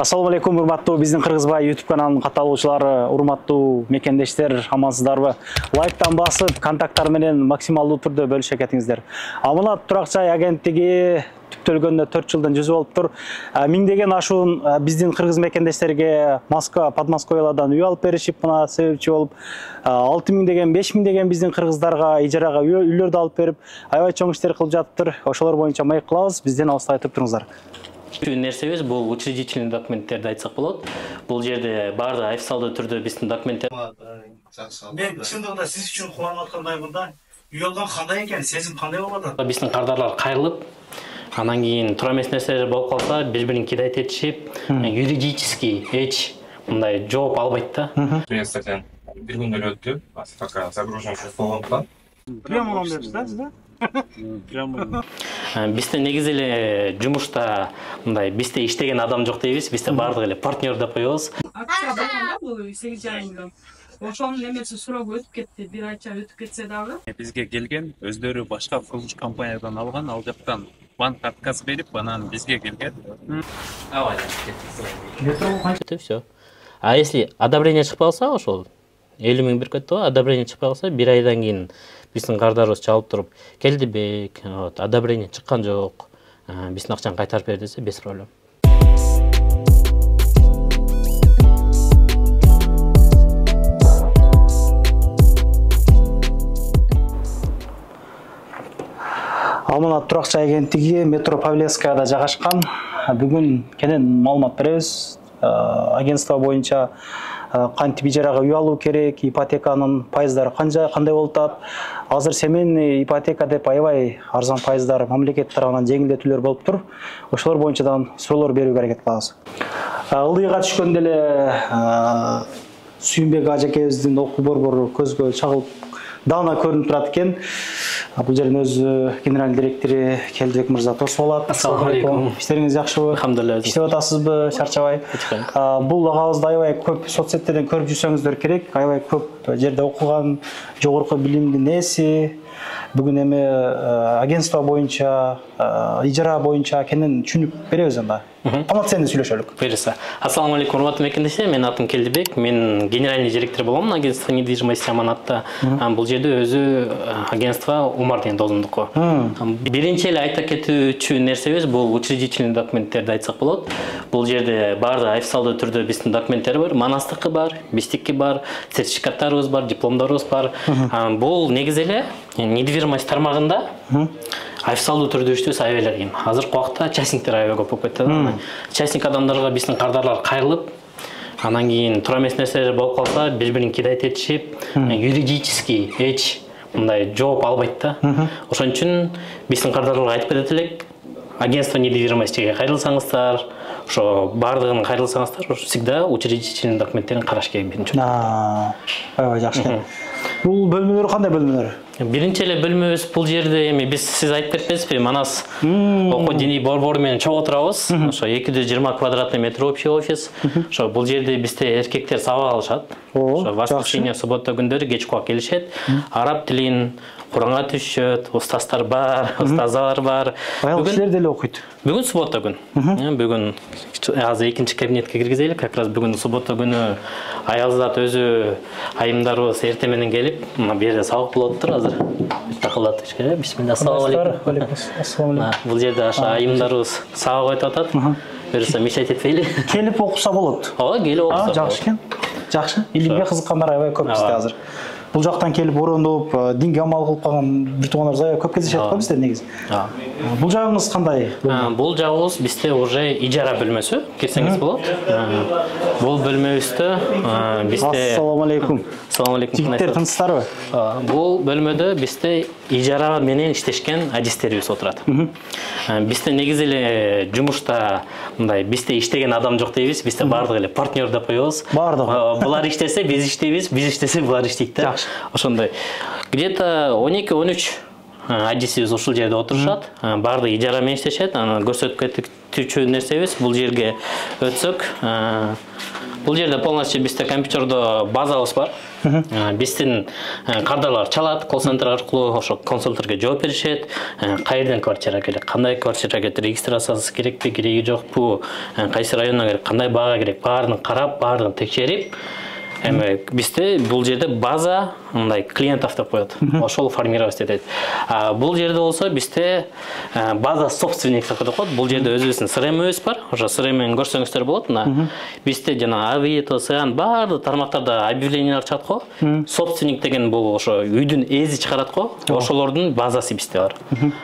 Ассаламу алейкум, урматтуу биздин Кыргызбай YouTube каналынын катталуучулары, урматтуу мекендештер, амансыздарбы? Лайктан басып, контакттар менен максималдуу түрдө бөлүшө кетиңиздер. Аманат турак жай агенттиги түптөлгөндө 4 жылдан жүзүп алыптыр. Миңдеген ашуун биздин кыргыз мекендештерге Москва, Подмосковьядан үй алып беришип, мына себепчи болуп, 6000 деген, 5000 деген биздин кыргыздарга ижарага үйлөрдү алып берип, аябай чоң иштер кылып жатыптыр. Ошолор боюнча маек кылабыз, бизден алыстабай туруңуздар. Нерсебиз бул учредительный документтерди айтсак болот. Бул жерде баардык официалдуу түрдө биздин документтер. Мен чындыгында сиз үчүн кубанып аткандай мында үй алган кандай экен, сезим кандай болуп атат? Биздин кардарлар кайрылып, анан кийин туура эмес нерселер болуп калса, бири-бирин кидайт этишип, юридический эч мындай жооп албайт да. Статья бир күн эле өттү. Пока загружен болгондуктан. Прямо вам беришиз да, сизде? Прямо. Бизде негизи эле жумушта мындай бизде иштеген адам жок дейбиз, бизде баардык эле партнер деп коебуз. Акция болгонда бул 8,5 миллион. Ошонун немеси суроо өтүп кетти, бир айча өтүп кетсе дагы. Бизге келген, өздөрү башка курулуш компаниядан алган, ал жактан банк отказ берип, анан бизге келген. Всё. А если одобрение чыкпай калса, ошол 50 миң берип кетти го, одобрение чыкпай калса, бир айдан кийин биздин кардарыбыз чалып туруп, келдибек, одобрение чыккан жок, биздин акчаны кайтарып бер десе, без проблем. Аманат турак жай агенттиги метро Павлевскаяда жайгашкан. Бүгүн кенен маалымат беребиз. Агентство боюнча кантип ижарага үй алуу керек, ипотеканын пайыздары кандай болуп атат. Азыр семейный ипотека деп аябай арзан пайыздар мамлекет тарабынан жеңилдетүүлөр болуп тур. Ошолор боюнча да суроолор берүүгө аракет кылабыз. Ылдыйга түшкөндө эле Сүйүнбек ажакебиздин окуу борбору көзгө чагылып даана көрүнүп турат экен. Бул жердин өзү генеральный директору Келдибек мырза тосуп алат. Ассаламу алейкум. Иштериңиз жакшыбы? Алхамдулилlah. Иштеп атасызбы, чарчабай? Бул агабызды аябай көп соцсеттерден көрүп жүрсөңүздөр керек. Аябай көп жерде окуган, жогорку билимдин ээси. Бүгүн эми агентство боюнча, ижара боюнча кенен түшүнүп беребиз анда. Амат сенде сүйлөшөлүк. Буюрса. Ассаламу алейкум, урматтуу мекендештер. Менин атым Келдибек. Мен генеральный директор болом агентство недвижимости Аманатта. Бул жерде өзү агентство Умар деген досумдуку. Биринчи эле айта кетүүчү нерсебиз бул учредительный документтерди айтсак болот. Бул жерде баардык официалдуу түрдө биздин документтер бар, Манастыкы бар, биздики бар, сертификаттарыбыз бар, дипломдорубуз бар. Бул негизи эле недвижимость тармагында официалдуу түрдө иштөөбүз аябай эле кыйын. Азыркы убакта частниктер аябай көп болуп кетти. Частник адамдарга биздин кардарлар кайрылып, анан кийин туура эмес нерселер болуп калса, бири-бирин кидайт этишип, юридический эч мындай жооп албайт да. Ошон үчүн биздин кардарларга айтып кетет элек, агентство недвижимостиге кайрылсаңыздар, ошо баардыгын кайрылсаңыздар, всегда учредительный документтерин караш керек биринчи. Аябай жакшы. Бул бөлмөлөр кандай бөлмөлөр? Биринчи эле бөлмөбүз бул жерде эми биз сиз айтып кетпесизби, Манас окуу диний борбору менен чогуу турабыз. Ошо 220 квадратный метр общий офис. Ошо бул жерде бизде эркектер сабак алышат. Ошо воскресенье, суббота күндөрү кечки убакыт келишет. Араб тилин, Куранга түшөт, устаздар бар, устаздар бар. Аял кишилер деле окуйт. Бүгүн суббота күн. Бүгүн азыр экинчи кабинетке киргизели, как раз бүгүн суббота күнү аял зат өзү айымдарыбыз эртең менен келип, мына бу жерде сабак болуп тур азыр. Такылат ишке. Бисмилlah. Ассаламу алейкум. Ассаламу алейкум. Бул жерде аша айымдарыбыз сабак өтүп атат. Буюрса мешайт этпейли. Келип окуса болот. Ооба, келип окуса. Жакшы экен. Жакшы. Илимге кызыккандар аябай көп бизде азыр. Бул жактан келип орондоп, динге амал кылып калган бир туугандарыбыз аябай көп кездешет го бизде негизи. Бул жагыңыз кандай? Бул жагыбыз бизде уже ижара бөлмөсү, кирсеңиз болот. Бул бөлмөбүздө бизде Ассаламу алейкум. Ассаламу алейкум. Жигиттер тынчсыздарбы? Бул бөлмөдө бизде ижара менен иштешкен адистерибиз отурат. Бизде негизи эле жумушта мындай бизде иштеген адам жок дейбиз, бизде баардык эле партнер деп коебуз. Булар иштесе биз иштейбиз, биз иштесе булар иштейт да. Ошондой. Где-то 12-13 адисибиз ушул жерде отурушат. Баардык ижара менен иштешет. Аны көрсөтүп кетүүчү нерсебиз бул жерге өтсөк, Бул жерде полностью бизде компьютердо базабыз бар. Биздин кадрлар чалат, колл-центр аркылуу ошо консультторго жооп беришет. Кайерден квартира керек, кандай квартира керек, регистрациясы керекпи, кереги жокпу, кайсы районуна керек, кандай баага керек, баарын карап, баарын текшерип, эми бизде бул жерде база мындай клиентов деп коет. Ошол формировать этет. Бул жерде болсо бизде база собственников деп коет. Бул жерде өзүбүздүн CRM-ыбыз бар. Ошо CRM-ин көрсөңүздөр болот. Мына бизде жана Авито, Сеан баардык тармактарда объявлениялар чыгат го. Собственник деген бул ошо үйдүн эзи чыгарат го. Ошолордун базасы бизде бар.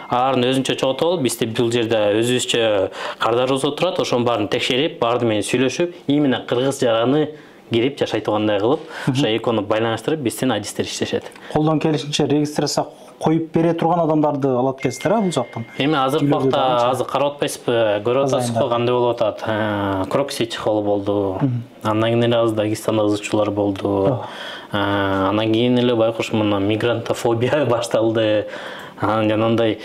Алардын өзүнчө чогулуп, бизде бул жерде өзүбүзчө кардарыбыз отурат. Ошонун баарын текшерип, баарды менен сүйлөшүп, именно кыргыз жараны кирип жашай тургандай кылып, ошо экөөнү байланыштырып, биздин адистер иштешет. Колдон келишинче регистрация коюп бере турган адамдарды алат экенсиздер, бул жактан. Эми азыркы убакта азыр карап атпайсызбы, көрүп атасызбы кандай болуп атат. Крокси чыккалы болду. Андан кийин эле Дагестанда ызычуулар болду. Андан кийин эле байкуш мына мигрантофобия башталды. Жанагындай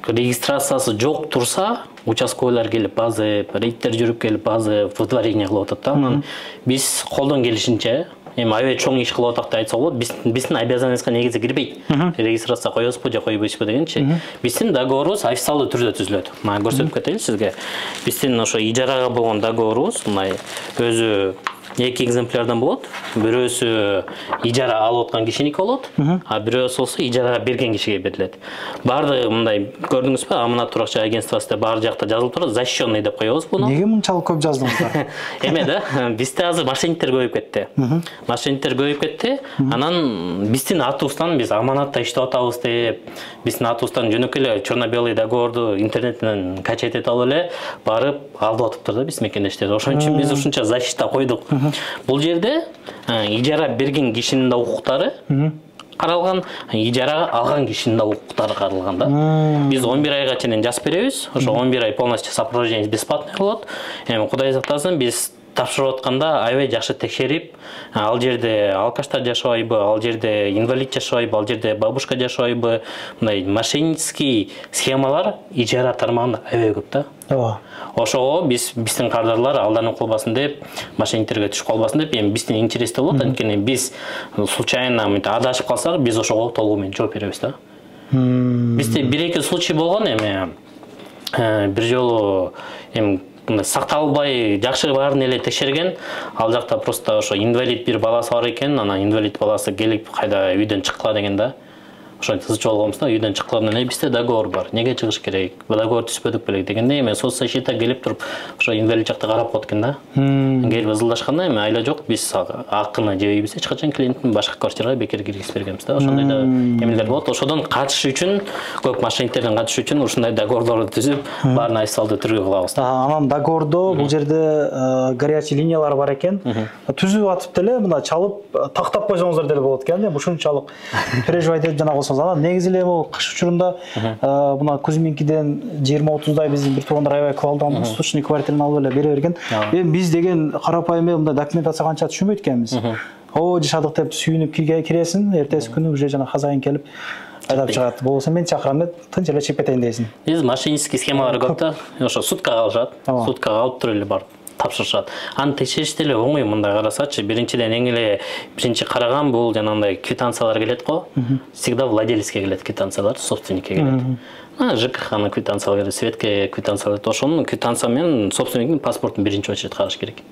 регистрациясы жок турса, участковыйлар келип базып, рейдтер жүрүп келип базып, выдворение кылып атат да. Биз колдон келишинче, эми аябай чоң иш кылып атак деп айтсак болот. Биздин обязанностька негизи кирбейт. Регистрация коесузбу же койбойсузбу дегенчи. Биздин договорубуз официалдуу түрдө түзүлөт. Мына көрсөтүп кетейин сизге. Биздин ошо ижарага болгон договорубуз мындай өзү эки экземплярдан болот. Бирөөсү ижара алып аткан кишиники болот, а бирөөсү болсо ижарага берген кишиге берилет. Баардыгы мындай көрдүңүзбү? Аманат турак жай агентствосунда бар жакта жазылып турат, защищенный деп коебуз буну. Неге мынчалык көп жаздыңыздар? Эме да, бизде азыр мошенниктер көбөйүп кетти. Мошенниктер көбөйүп кетти. Анан биздин атыбыздан биз аманатта иштеп атабыз деп, биздин атыбыздан жөнөкөй эле черно-белый договорду интернеттен качать этип алып эле барып алып атыптыр да биз мекендештерди. Ошон үчүн биз ушунча защита койдук. Бул жерде ижара берген кишинин да укуктары каралган, ижара алган кишинин да укуктары каралган да. Биз 11 айга чейин жазып беребиз. Ошо 11 ай полностью сопровождение бесплатный болот. Эми Кудай сактасын, биз тапшырып атканда аябай жакшы текшерип, ал жерде алкаштар жашабайбы, ал жерде инвалид жашабайбы, ал жерде бабушка жашабайбы, мындай мошеннический схемалар ижара тармагында аябай көп да. Ошого биздин кардарлар алданып калбасын деп, мошенниктерге түшүп калбасын деп, эми биздин интересте болот. Анткени биз случайно адашып калсак, биз ошого толугу менен жооп беребиз да. Бизде бир-эки случай болгон, эми бир жолу эми сакталбай жакшы баарын эле текшерген, ал жакта просто ошо инвалид бир баласы бар экен, анан инвалид баласы келип кайда үйдөн чыккыла деген да. Ошентип ызычуу болгонбузда, үйдөн чыккандан эле бизде договор бар. Неге чыгыш керек? Договор түзбөдүк белек дегенде, эми соцзащита келип туруп, ошо инвалид жакта карап коет экен да. Келип ызылдашканда, эми айла жок, биз акыны жебейбиз, эч качан клиенттин башка квартирага бекер киргизип бергенбиз да. Ошондой да эмелер болот. Ошодон качыш үчүн, көп мошенниктерден качыш үчүн ушундай договордорду түзүп, баарын официалдуу түргө кылабыз. Анан договордо бул жерде горячий линиялар бар экен. Түзүп атып деле мына чалып тактап койсоңуздар деле болот экен. Ушунчалык переживать этип жана койсоңуз. Анан негизи эле бул кыш учурунда мына Кузьминкиден 20-30 биздин бир туугандар аябай кылалдан сточный квартираны алып эле бере берген. Эми биз деген карапайым мындай документация канча түшүнбөйт экенбиз. О, жашадык деп сүйүнүп киресиң, эртеси күнү уже жана хозяин келип айдап чыгат. Болбосо мен чакырам деп тынч эле чыгып кетейин дейсиң. Биз мошеннический схемалар көп да. Ошо суткага алышат. Суткага алып туруп эле барып тапшырышат. Аны текшериш деле оңой, мындай карасачы. Биринчиден эң эле биринчи караган бул жанагындай квитанциялар келет го. Всегда владелецке келет квитанциялар, собственникке келет. ЖКХнын квитанциялары келет, Светке квитанциялар келет. Ошонун квитанция менен собственниктин паспортун биринчи очередь караш керек.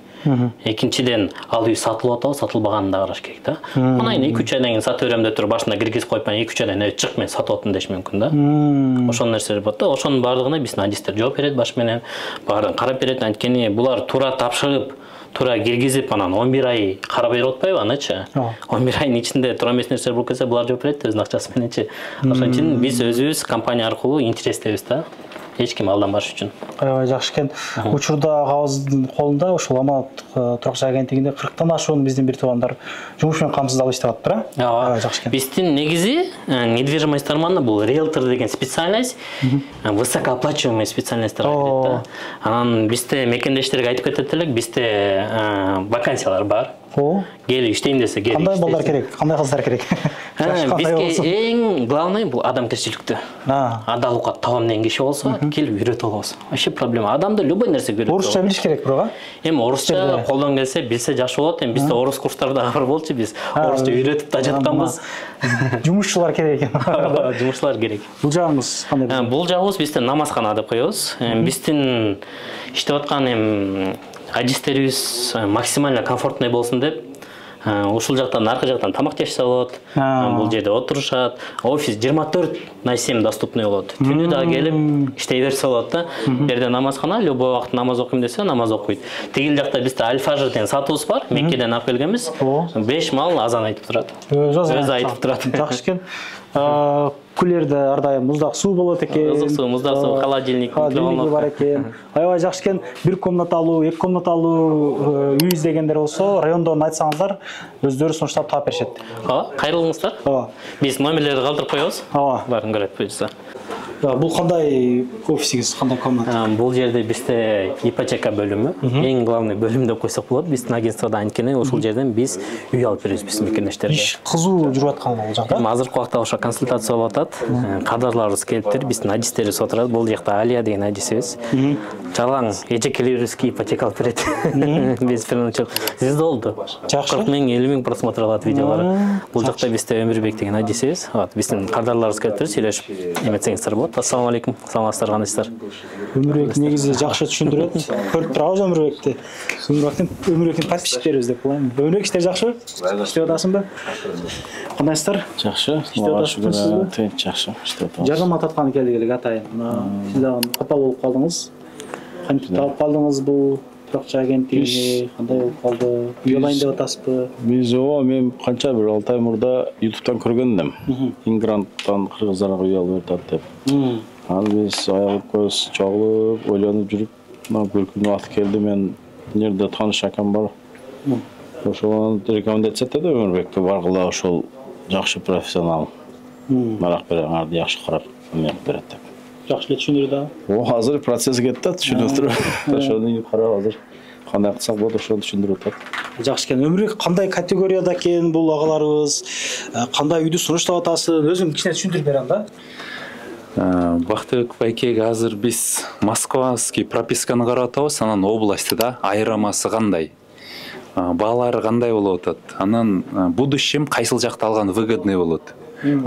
Экинчиден ал үй сатылып атабы, сатылбаганын да караш керек да. Мына 2-3 айдан кийин сатып берем деп туруп башына киргизип коюп, 2-3 айдан кийин чык мен сатып аттым деш мүмкүн да. Ошон нерселер болот да. Ошонун баардыгына биздин адистер жооп берет баш менен, баарын карап берет. Анткени булар туура тапшырып, туура киргизип, анан 11 ай карап берип атпайбы анычы? 11 айдын ичинде туура эмес нерселер болуп кетсе, булар жооп берет өзүнүн акчасы мененчи. Ошон үчүн биз өзүбүз компания аркылуу интерестебиз да. Эч ким алданбаш үчүн. Аябай жакшы экен. Учурда агабыздын колунда ошол Аманат турак жай агенттигинде 40тан ашуун биздин бир туугандар жумуш менен камсыздалып иштеп атыптыр, а? Аябай жакшы экен. Биздин негизи недвижимость тармагында бул риэлтор деген специальность, высокооплачиваемый специальностьтер кирет да. Анан бизде мекендештерге айтып кетет элек, бизде вакансиялар бар. Кел иштейм десе кел. Кандай балдар керек? Кандай кыздар керек? Бизге эң главный бул адамгерчиликтүү. Адалдыкка табамдын киши болсо, келип үйрөтүп алабыз. Вообще проблема. Адамды любой нерсе үйрөтүп. Орусча билиш керек бирок, Эми орусча колдон келсе билсе жакшы болот. Эми бизде орус курстарда бар болчу, биз орусча үйрөтүп да жатканбыз. Жумушчулар керек экен. Жумушчулар керек. Бул жагыңыз кандай? Бул жагыбыз бизде намазкана деп коебуз. Биздин иштеп аткан ажистерибиз максимально комфортный болсун деп ушул жактан аркы жактан тамак жешсе болот. Бул жерде отурушат. Офис 24/7 доступный болот. Түнү да келип иштей берсе болот да. Жерде намазкана, любой убакыт намаз окуйм десе намаз окуйт. Тигил жакта бизде Аль-Фажр деген сатыбыз бар. Меккеден алып келгенбиз. 5 мал азан айтып турат. Өзү айтып турат. Жакшы экен. Күлерде ар дайым муздак суу болот экен. Муздак суу, холодильник бар экен. Аябай жакшы экен. Бир комнаталуу, 2 комнаталуу үй издегендер болсо, райондон айтсаңыздар, өздөрү сунуштап таап беришет. Кайрылыңыздар. Биз номерлерди калтырып коебуз. Барын көрөт буюрса. Бул кандай офисиңиз, кандай комната? Бул жерде бизде ипотека бөлүмү, эң главный бөлүм деп койсок болот. Биздин агентствода анткени ушул жерден биз үй алып беребиз биздин мекендештерге. Иш кызуу жүрүп аткан бул жакта. Азыркы убакта ошо консультация болуп атат. Кадрларыбыз келиптир, биздин ажистерибиз отурат. Бул жакта Алия деген ажисибиз. Жалаң эжекелерибизге ипотека алып берет. Биз финансчы. Сизде болду. 40 миң, 50 миң просмотр алат видеолор. Бул жакта бизде Өмүрбек деген ажисибиз. Биздин кадрларыбыз келиптир, сүйлөшүп эметсеңиздер болот. Ассаламу алейкум. Саламатсыздар, кандайсыздар? Өмүрбек негизи жакшы түшүндүрөт. Көрүп турабыз Өмүрбекти. Өмүрбектин подписчиктерибиз деп коелайм. Өмүрбек иштер жакшыбы? Иштеп атасыңбы? Кандайсыздар? Жакшы. Иштеп Тынч жакшы. Иштеп атабыз. Жардам атканы келди атайын. Сиз дагы капал болуп калдыңыз. Кантип таап калдыңыз бул туракчы агенттигине? Кандай болуп калды? Үй алайын деп атасызбы? Биз мен канча бир 6 ай мурда YouTube'дан көргөндүм. Ингранттан кыргыздарга үй алып берет деп. Ал биз аягып көз чогулуп, ойлонуп жүрүп, бир күн убакыт келди, мен жерде тааныш акам бар. Ошол рекомендация этти Өмүрбекке баргыла, ошол жакшы профессионал. Марак береңерди, жакшы карап эмне берет деп. Жакшы эле түшүндүрдү да. Азыр процесс кетти, түшүнүп туруп. Ошону карап азыр кандай кылсак болот, ошону түшүндүрүп атат. Жакшы экен. Өмүрбек кандай категорияда экен бул агаларыбыз? Кандай үйдү сунуштап атасыз? Өзүң кичине түшүндүрүп берем да. Бактыбек байкеге азыр биз московский прописканы карап атабыз, анан областьда айырмасы кандай? Баалары кандай болуп атат? Анан будущем кайсыл жакта алган выгодный болот?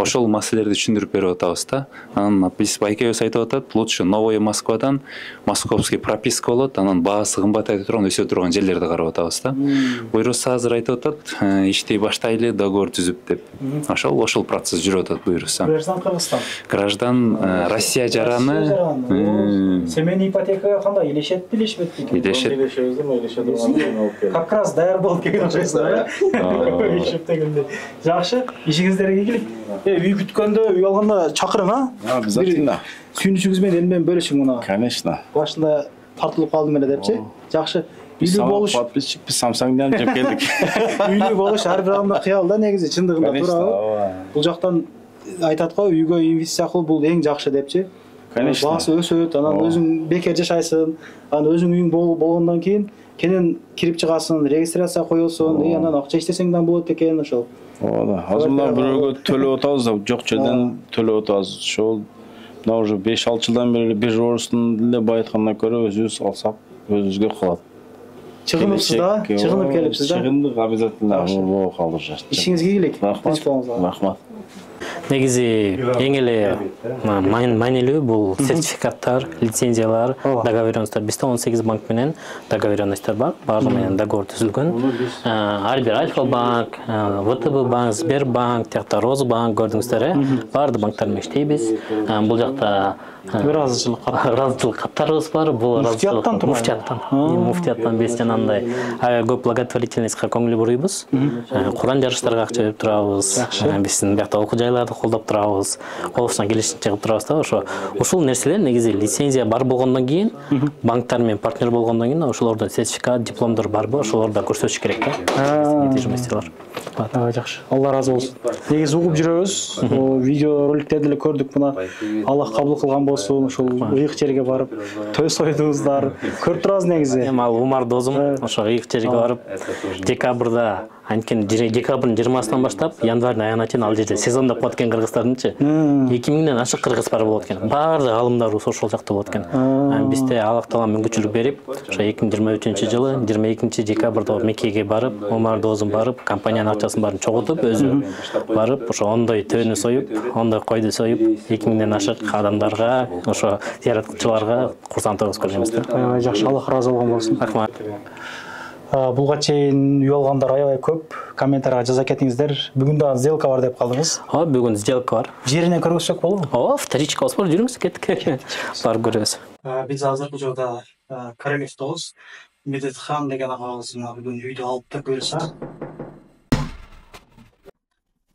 Ошол маселелерди түшүндүрүп берип атабыз да. Анан биз байкебиз айтып атат, лучше Новая Москвадан московский прописка болот, анан баасы кымбатайып турган, өсө турган жерлерди карап атабыз да. Буюрса азыр айтып атат, иштей баштайлы, договор түзүп деп. Ошол процесс жүрүп атат буюрса. Граждан Кыргызстан. Граждан Россия жараны. Семейный ипотекага кандай илешет, илешпейт бекен? Илешет. Как раз даяр болуп келген окшойсуңар, э? Илешет жакшы, ишиңиздерге ийгилик. Үй күткөндө, үй алганда чакырың, а? Обязательно. Сүйүнүчүңүз менен элмен бөлүшүң мына. Конечно. Башында тартылып калдым эле депчи. Жакшы. Үйлүү болуш. Подписчик биз Samsung'дан жеп келдик. Үйлүү болуш ар бир адамда кыял да, негизи чындыгында туурабы? Бул жактан айтат го, үйгө инвестиция кылуу бул эң жакшы депчи. Конечно. Баасы өсөт, анан өзүң бекер жашайсың, анан өзүң үйүң болгондон кийин кенен кирип чыгасың, регистрация коесуң, анан акча иштесең да болот экен ошол. Ооба. Азыр мына бирөөгө төлөп атабыз да, жок жерден төлөп атабыз. Ошол мына уже 5-6 жылдан бери бир орустун эле байыткандан көрө өзүбүз алсак, өзүбүзгө калат. Чыгыныпсыз да? Чыгынып келипсиз да? Чыгындык обязательно боло калдырышат. Ишиңизге ийгилик. Рахмат. Негизи эң эле маанилүү бул сертификаттар, лицензиялар, договоренностьтор. Бизде 18 банк менен договоренностьтор бар. Баардыгы менен договор түзүлгөн. Ар бир Альфа банк, ВТБ банк, Сбербанк, тиякта Росбанк көрдүңүздөр, баардык банктар менен иштейбиз. Бул жакта ыраазычылык каттарыбыз бар. Бул муфтияттан турат. Муфтияттан биз жанагындай көп благотворительностька көңүл буруйбуз. Куран жарыштарга акча берип турабыз. Биздин биякта окуу жайларды колдоп турабыз. Колубуздан келишинче чыгып турабыз да. Ушул нерселер негизи лицензия бар болгондон кийин, банктар менен партнер болгондон кийин ошолордон сертификат, дипломдор барбы, ошолорду көрсөтүш керек да. Недвижимостьтер. Жакшы. Алла разы болсун. Негизи угуп жүрөбүз. Видео роликтерди эле көрдүк мына. Аллах кабыл кылган болсун, ушул ыйык жерге барып төс ойдуңуздар көрүп турабыз негизи. Эми ал Умар досум ошо ыйык жерге барып декабрда анткени декабрдын 20-сынан баштап январдын аягына чейин ал жерде сезондоп коет экен кыргыздардынчы. 2000ден ашык кыргыз бар болот экен. Баардык алымдар ошол жакта болот экен. Бизде алактаган мүмкүнчүлүк берип, ошо 2023-жылы 22-декабрда Меккеге барып, Умар досум барып, компаниянын акчасын баарын чогултуп, өзү барып, ошо ондой төөнү союп, ондой койду союп, 2000ден ашык адамдарга, ошо зыяраткычыларга курсанттык көргөнбүз да. Аябай жакшы, Аллах ыраазы болгон болсун. Рахмат. Буга чейин үй алгандар аябай көп. Комментарийга жаза кетиңиздер. Бүгүн да сделка бар деп калдыңыз. Бүгүн сделка бар. Жеринен көргөзсөк болобу? Вторичка бар, жүрүңүз, кеттик. Бар көрөбүз. Биз азыр бул жерде Королевдобуз. Медетхан деген агабыздын бүгүн үйдү алып да көрсөк.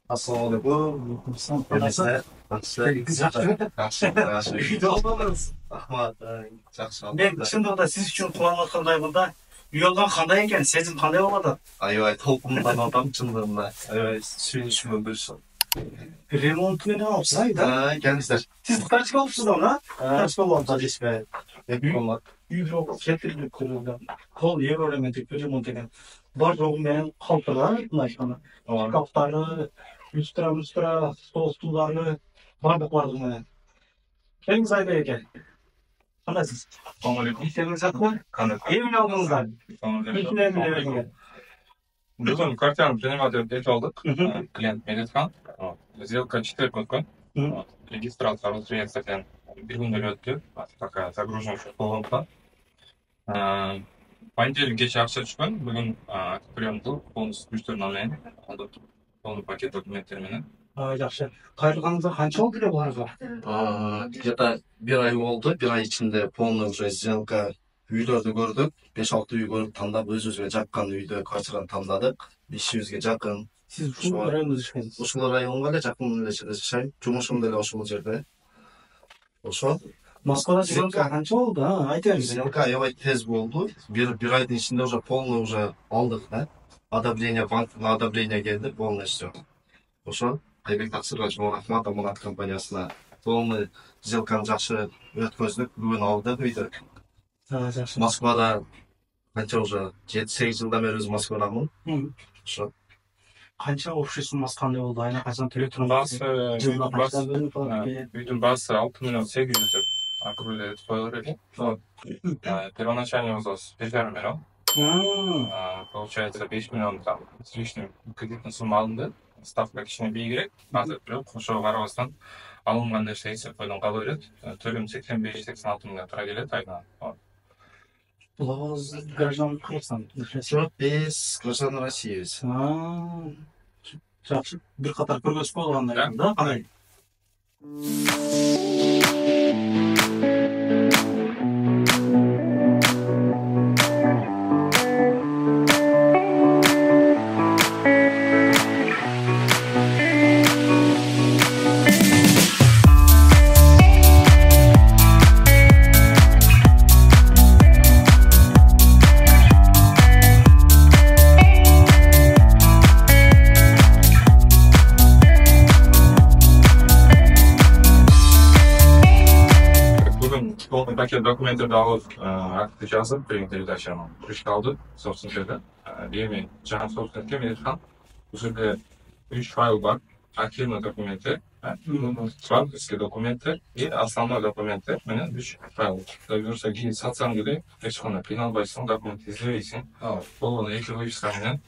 Ассаламу алейкум. Рахмат. Мен чындыгында сиз үчүн кубанып аткандаймын да. Үй алган кандай экен, сезим кандай болуп атат? Аябай толкундан атам чындыгында. Аябай сүйүнүчүмөн бөлүшөм. Ремонт менен алыпсыз да? Келиңиздер. Сиз кырчык болупсуз да? Кырчык болуп жатышпайт. Үйдө кетирип көргөн. Кол еврометрик ремонт экен. Бар жогу менен калтырган айтканда. Шкафтары, люстра, стол стулдары, бардык менен. Келиңиз айда экен. Кандайсыз? Assalamu alaikum. Естериңиз жатпы? Эмне алдыңыздар? Бүгін квартираны принимать етіп алдық. Клиент Медетхан. Сделка 4 өткен. Регистрация разрешение бір күнде өтті. Пока загружен үшін болғанда. Понедельник кеше ақша түшкен. Бүгін приемді полностью күштерін алайын. Полный пакет документтерменен. Жақсы. Кайрылганыңызга канча болду эле буларга? Где-то 1 ай болду. 1 ай ичинде полный уже сделка үйлөрдү көрдүк. 5-6 үй көрүп тандап өзүбүзгө жаккан үйдө квартираны тандадык. Ишибизге жакын. Сиз ушул районда жашайсыз? Ушул районго эле жакын эле жерде жашайм. Жумушум деле ошол жерде. Ошо. Москвада сделка канча болду? Айта бериңиз. Сделка аябай тез болду. 1 айдын ичинде уже полный уже алдык да. Одобрение, банктын одобрение келди, полный всё. Ошо. Айбек Таксырга чоң рахмат Аманат компаниясына. Полный сделканы жакшы өткөздүк. Бүгүн алдык үйдө. Жакшы. Москвада канча уже 7-8 жылдан бери өзүм Москвадамын. Ошо. Канча общий суммасы кандай болду? Айына качан төлөп Үйдүн баасы 6 миллион 800 деп округлеп коюлар экен. Первоначальный взнос 1,5 миллион. Получается 5 миллион там с лишним кредитный сумма алынды. Ставка кичине бийигирээк. Азыр бирок ошого карабастан алынган нерсе эсеп койгон кала берет. Төлөм 85-86 миңга тура келет айына. Бул граждан Кыргызстан. Жок, биз граждан России. Жакшы. Бир катар көргөзүп болгондан кийин да, кандай? Пакет документтерди алып, акты жазып, передачаны күчкө алды, собственникке. Эми жаңы собственникке Медетхан. Бул жерде 3 файл бар. Активный документы, банковские документы и основной документы менен 3 файл. Доверса кийин сатсаң деле эч кандай кыйналбайсың, документ издебейсиң. Болгону 2 выписка менен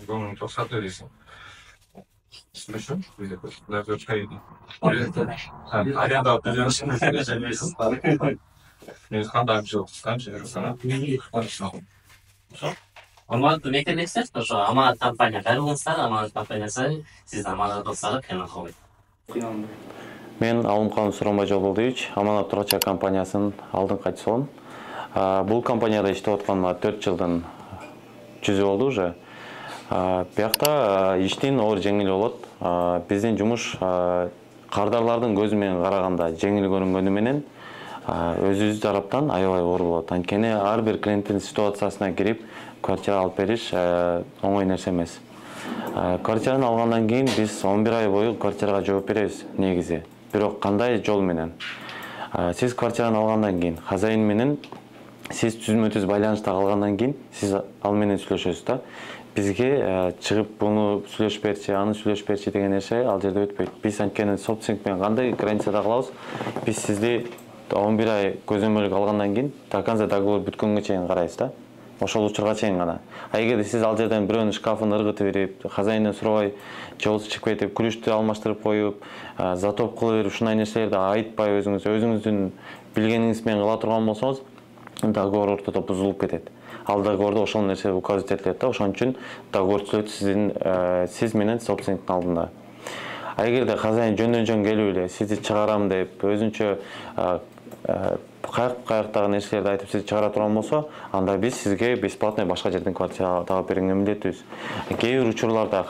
көңүлүңдү токсоп бересиң. Слышишь? Доверка иди. Аренда Медетхан да жок, станция. Аманат мекенесиз, ошо Аманат компания кайрылыңыздар, Аманат компаниясы сиз Аманат досторго кыйнак кылбайт. Мен Алымхан Суромбай Жолболдуевич, Аманат Турача компаниясынын алдыңкы катчысымын. Бул компанияда иштеп атканыма 4 жылдын жүзү болду уже. Биякта иштин оор жеңил болот. Биздин жумуш кардарлардын көзү менен караганда жеңил көрүнгөнү менен өзүбүз тараптан аябай оор болот. Анткени ар бир клиенттин ситуациясына кирип квартира алып бериш оңой нерсе эмес. Квартираны алгандан кийин биз 11 ай бою квартирага жооп беребиз негизи. Бирок кандай жол менен? Сиз квартираны алгандан кийин хозяин менен сиз түзмө-түз байланышта калгандан кийин сиз ал менен сүйлөшөсүз да. Бизге чыгып буну сүйлөшүп берчи, аны сүйлөшүп берчи деген нерсе ал жерде өтпөйт. Биз анткени собственник менен кандай границада калабыз? Биз сизди 11 ай көзөмөлгө алгандан кийин до конца договор бүткөнгө чейин карайбыз да. Ошол учурга чейин гана. Эгерде сиз ал жерден бирөөнүн шкафын ыргытып берип, хозяинден сурабай, же болбосо чыгып кетип, күлүштү алмаштырып коюп, затоп кылып берип, ушундай нерселерди айтпай өзүңүздүн билгениңиз менен кыла турган болсоңуз, договор ортодо бузулуп кетет. Ал договордо ошол нерсе указать этилет да. Ошон үчүн договор түзүлөт сиз менен собственниктин алдында. Эгерде хозяин жөн келип эле сизди чыгарам деп өзүнчө каяктагы нерселерди айтып сизди чыгара турган болсо, анда биз сизге бесплатный башка жерден квартира таап берүүгө милдеттүүбүз. Кээ бир учурларда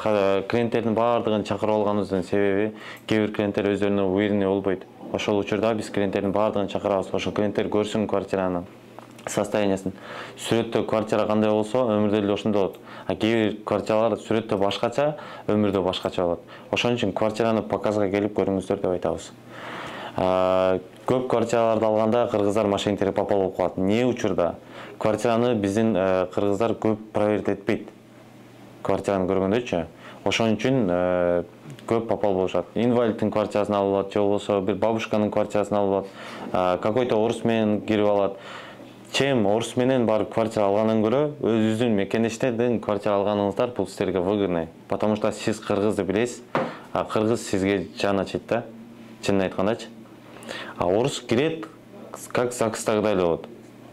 клиенттердин баардыгын чакырып алганыбыздын себеби кээ бир клиенттер өздөрүнө уверенный болбойт. Ошол учурда биз клиенттердин баардыгын чакырабыз. Ошол клиенттер көрсүн квартираны состояниясын. Сүрөттө квартира кандай болсо, өмүрдө эле ошондой болот. Кээ бир квартиралар сүрөттө башкача, өмүрдө башкача болот. Ошон үчүн квартираны показга келип көрүңүздөр деп айтабыз. Көп квартираларды алганда кыргыздар мошенниктер попал болуп калат. Не учурда? Квартираны биздин кыргыздар көп проверить этпейт. Квартираны көргөндөчү. Ошон үчүн көп попал болушат. Инвалидтин квартирасын алып алат, же болбосо бир бабушканын квартирасын алып алат, какой-то орус менен кирип алат. Чем орус менен барып квартира алгандан көрө, өзүңүздүн мекендештерден квартира алганыңыздар бул силерге выгодный. Потому что сиз кыргызды билесиз, кыргыз сизге жан ачыйт да. Чынын айткандачы. Орус кирет, как ЗАГСтагыдай эле болот.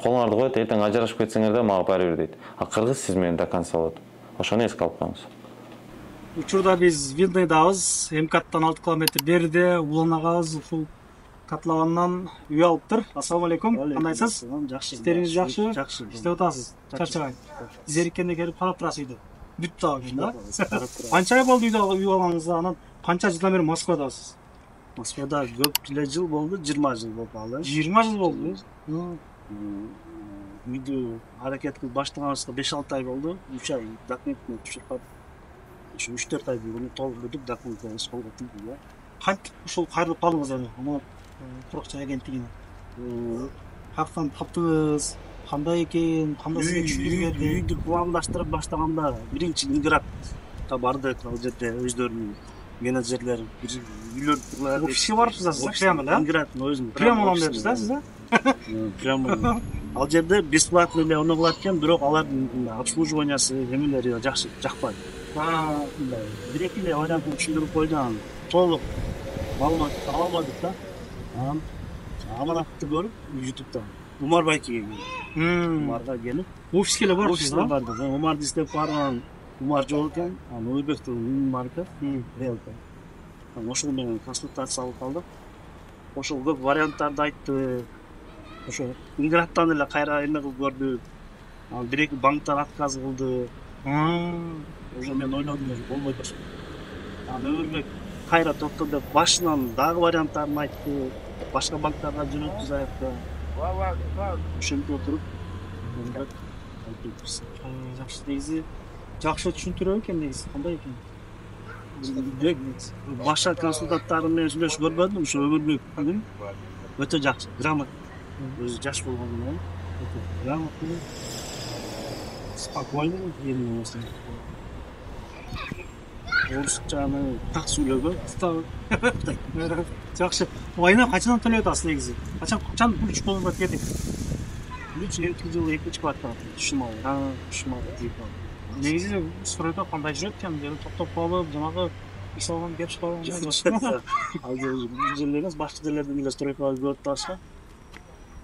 Колуңарды коет, эртең ажырашып кетсеңер да мага баары бир дейт. Кыргыз сиз менен до конца болот. Ошону эске алып коюңуз. Учурда биз Видныйдабыз, МКАДтан 6 километр бериде уланагабыз. Ушул катлагандан үй алыптыр. Ассаламу алейкум. Кандайсыз? Жакшы. Истериңиз жакшы? Жакшы. Иштеп атасыз? Чарчабай. Зериккенде келип карап турасыз үйдө. Бүт дагы да. Канча ай болду үйдө үй алганыңызга? Анан канча жылдан бери Москвадасыз? Москвада көп эле жыл болду, 20 жыл болуп калды. 20 жыл болду. Үйдү аракет кылып баштаганыбызга 5-6 ай болду. 3 ай документин түшүрүп, ушу 3-4 ай буну толук өтүп документин колго тийди да. Кантип ушул кайрылып калдыңыз эми? Аманат туракчы агенттигине. Каяктан таптыңыз? Кандай экен? Кандай сизге түшүндүрүп берди? Үйдү пландаштырып баштаганда биринчи Инградка бардык, ал жерде өздөрүнүн менеджерлери үйлөр офиске барыпсыз прямо да? Инграддын өзүнүн Прямо алам депсиз да сиз да? Прямо. Ал жерде бесплатно эле оно кылат экен, бирок алардын обслуживаниясы эмелери жакшы жакпады. Бир-эки эле вариантын түшүндүрүп койду, анан толук маалымат ала алмадык да. Анан Аманатты көрүп YouTube'дан Умар Байкеге келдим. Умарга келип, офиске эле барыпсыз да? Бардык. Умарды издеп барган Умар жок экен, анан Улуйбектин Умарга риэлтор. Ошол менен консультация алып калдык. Ошол көп варианттарды айтты. Ошо Инградтан эле кайра эме кылып көрдү. Анан бир-эки банктар отказ кылды. Уже мен ойлодум, болбой турат. Анан Өмүрбек кайра токто деп башынан дагы варианттарын айтты. Башка банктарга жөнөттү заявка. Ошентип отуруп, жакшы негизи жакшы түшүндүрөт экен негизи. Кандай экен? Башка консультанттар менен сүйлөшүп көрбөдүм, ошо Өмүрбек өтө жакшы, грамотный. Өзү жаш болгондон өтө грамотный, спокойный эми осы. Орусчаны так сүйлөгөн. Жакшы. Айына качан төлөп атасыз негизи? Качан пул чукулуп кетти? 2 жыл 2 квартал түшүм алып. Негизи стройдо кандай жүрөт экен? Токтоп калып, жанагы иш алган берип калган. Ал жерлер эмес, башка жерлерден эле стройкага көрүп турашка.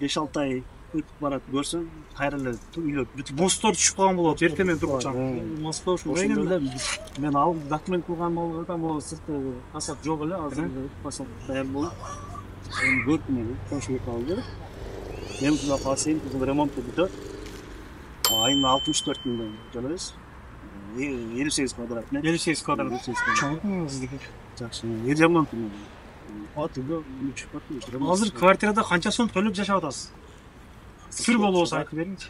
5-6 ай өтүп барат көрсөң, кайра эле үйлөр бүт бостор түшүп калган болот. Эртең менен туруп калган. Москва ушундай экен. Мен алып документ кылган болгондо могу сыртта касап жок эле, азыр касап даяр болуп. Эми көрдүм эле, кошулуп калды. Мен куда калсам, ремонт бүтөт. Айына 64 миң төлөйбүз. 58 квадрат метр. 58 квадрат. Чоң сиздики. Жакшы. Ремонт менен. Азыр квартирада канча сом төлөп жашап атасыз? Сыр болбосо айтып бериңчи.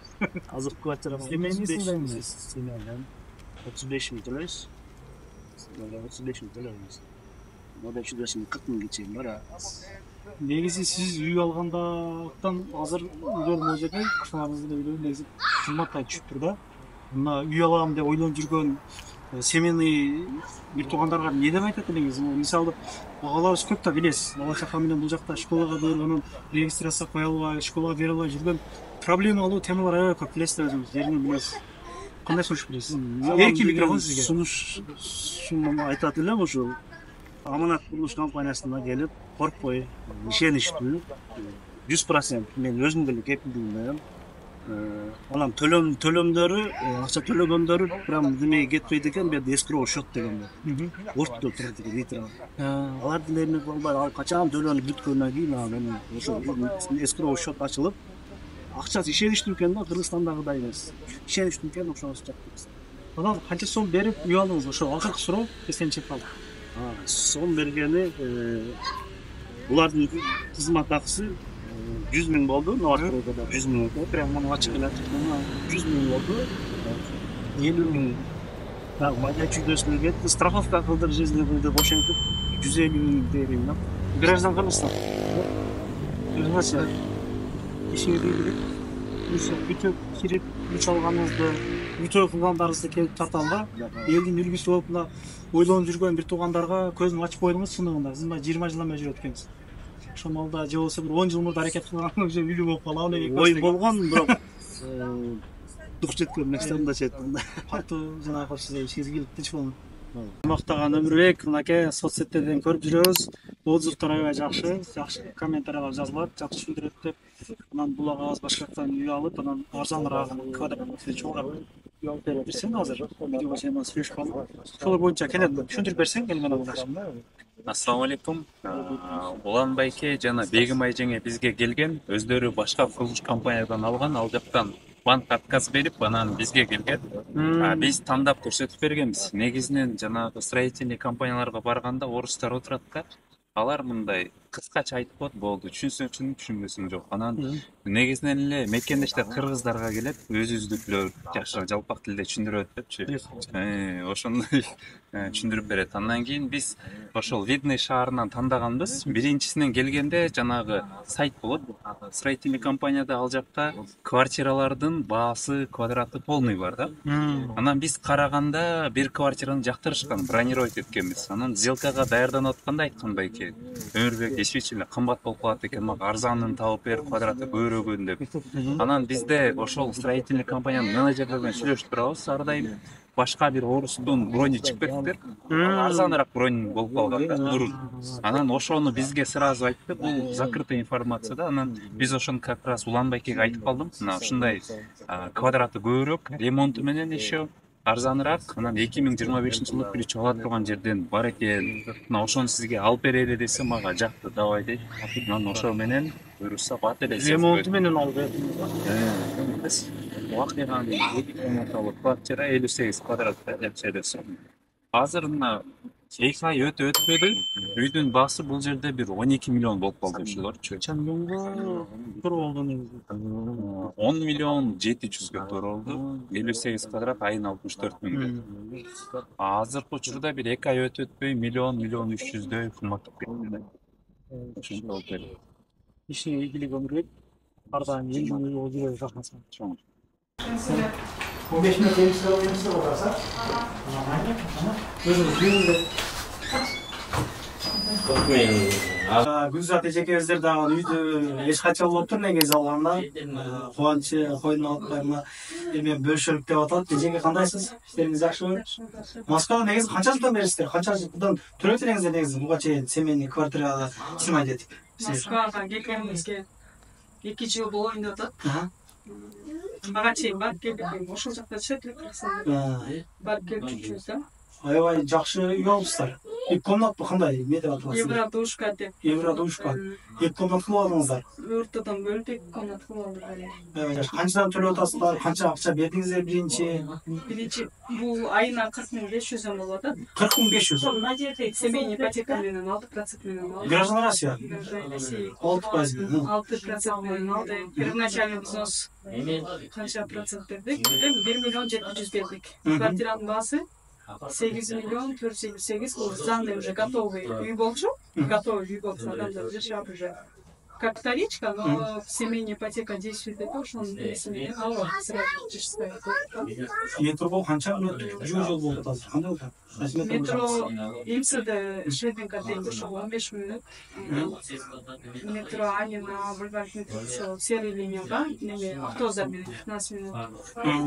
Азыр квартира семейный 35 миң төлөйбүз. 35 миң төлөйбүз. Мода 40 миңге чейин бар. негизи сиз үй алгандактан азыр үйлөр могул жерде ушуларыңыздын үйлөрү негизи кымбаттай түшүптүр да. Мына үй алам деп ойлонуп жүргөн семейный бир туугандарга эмне деп айтат элеңиз? Мисалы агаларыбыз көп да билесиз. Бала чака менен бул жакта школага берилген, регистрация кое албай, школага бере албай жүргөн проблемалуу темалар аябай көп, билесиздер өзүңүз, жеринен билесиз. Кандай сунуш бересиз? Эркин микрофон сизге. Сунуш айтат элем ушул Аманат курулуш компаниясына келип, коркпой, ишеничтүү, 100% мен өзүм деле кепилдигиндемин. Анан төлөмдөрү, акча төлөгөндөрү прям демеге кетпейт экен, бу эскроу счет дегенде. Ортто турат экен литр. Алар деле болбой, ал качан төлөнүп бүткөндөн кийин анан ошо эскроу счет ачылып, акчасы ишеничтүү экен да, Кыргызстандагыдай эмес. Ишеничтүү экен, ошону жактырбыз. Анан канча сом берип үй алдыңыз? Ошо акыркы суроо эсен чек калды. Сом бергени булардын кызмат акысы 100 000 болду. Новотруда 100 000 болду. Прям муну ачык эле айтып, 100 000 болду. 50 000 так мага чүйдөсүнө кетти. Страховка кылдыр жизненде деп ошентип 150 000 берейин да. Граждан Кыргызстан. Кыргызча ишиңизди билип, бүтөп кирип, үч алганыңызды, бүтөп кылгандарыңызды келип тартам да. Элдин үлгүсү болуп мына ойлонуп жүргөн бир туугандарга көзүн ачып койдуңуз, чындыгында. Сиз мына 20 жылдан бери жүрөт экенсиз. Ошол малда же болбосо бир 10 жыл мурда аракет кылган уже үлүү болуп калабы деген ой болгон, бирок дук жеткен мектебимде четтимде. Катуу жанагы сизге ишиңизге келип тынч болуңуз. Мактаган Өмүрбек мынакей соцсеттерден көрүп жүрөбүз. Отзывдар аябай жакшы комментариялар жазылат, жакшы түшүндүрөт деп. Анан бул агабыз башкачтан үй алып, анан арзаныраак квадратный чоңураак үй алып берип берсең азыр видео менен сүйлөшүп калдык. Ошол боюнча кенет түшүндүрүп берсең келген агадашым. Ассаламу алейкум. Улан байке жана Бегим айжеңе бизге келген, өздөрү башка курулуш компаниядан алган, ал жактан банк отказ берип, анан бизге келген. Биз тандап көрсөтүп бергенбиз. Негизинен жанагы строительный компанияларга барганда орустар отурат да. Алар мындай кыскача айтып коет, болду, түшүнсөң түшүн, түшүнбөсөң жок. Анан негизинен эле мекендештер кыргыздарга келет, өзүбүздүкүлөр жакшы жалпак тилде түшүндүрөт депчи. Ошондой түшүндүрүп берет. Андан кийин биз ошол Видный шаарынан тандаганбыз. Биринчисинен келгенде жанагы сайт болот. Строительный компанияда ал жакта квартиралардын баасы квадраты полный бар да. Анан биз караганда бир квартираны жактырышкан, бронировать эткенбиз. Анан сделкага даярданып атканда айткан байке, Өмүрбек действительно кымбат болуп калат экен, мага арзанын табып бер, квадраты көбүрөгөн деп. Анан бизде ошол строительный компаниянын менеджерлеринен сүйлөшүп турабыз ар дайым. Башка бир орустун брони чыгып кетиптир. Арзаныраак бронь болуп калган да, мурун. Анан ошону бизге сразу айтты, бул закрытая информация да. Анан биз ошону как раз Улан байкеге айтып калдым. Мына ушундай квадраты көбүрөөк, ремонту менен еще арзаныраак. Анан 2025-жылы ключ ала турган жерден бар экен. Мына ошону сизге алып берели десе, мага жакты, давай дейт. Анан ошо менен буйруса бат эле. Ремонту менен алып бердим. Вакыйганы 2 комнаталуу квартира 58 квадратта деп сөйлөсөм. Азыр мына 2 ай өтпөдү. Үйдүн баасы бул жерде бир 12 миллион болуп калды ушулорчу. Канча миллионго туура болду негизи? 10 миллион 700гө туура болду. 58 квадрат айына 64 000. Азыркы учурда бир 2 ай өтпөй миллион 300дөй кымбаттап кетти. Ошондой болуп берди. Ишиңе ийгилик Өмүрбек. Ар дайым элдин өзүгө жакынсың. 15 минут эмсиз отырса. Гүлзат эжекебиздер дагы үйдү эч кача болуптур негизи алганда. Кубанычы койдун алыптарына эме бөлүшөлүк деп атат. Эжеке кандайсыз? Иштериңиз жакшыбы? Москвада негизи канча жылдан берисиздер? Канча жылдан төрөп элеңиздер негизи буга чейин семейный квартирада снимать этип? Москвага келгениңизге 2 жыл болоюн деп атат. Мага чейин барып келдик, ошол жакта жашайт элек Кыргызстанда. Барып келип жүрчүбүз да. Аябай жакшы үй алыпсыздар. 2 комнатпы кандай? Эмне деп аталат? Евродушка деп. Евродушка. 2 комнат кылып алдыңыздар. Ортодон бөлүп 2 комнат кылып алдык. Аябай жакшы. Канчадан төлөп атасыздар? Канча акча бердиңиздер биринчи? Бул айына 40 500 сом болуп атат. 40 500. Семейный ипотека менен 6% менен алдык. Граждан Россия. 6% менен 6% менен алдык. Первоначальный взнос канча процент бердик? 1 миллион 700 бердик. Квартиранын баасы 8 миллион 488, бул зданный уже готовый үй болчу. готовый вид болса адамдар жашап уже как вторичка, но семейная ипотека действует, это уж он семейный, а вот сразу чистая. Метро қанша жол болды қазір қандай болды? Метро имсіде шведенка дейін ұшық 15 минут. Метро Анина, бульвар метро серый линияға, неме автобустармен 15 минут.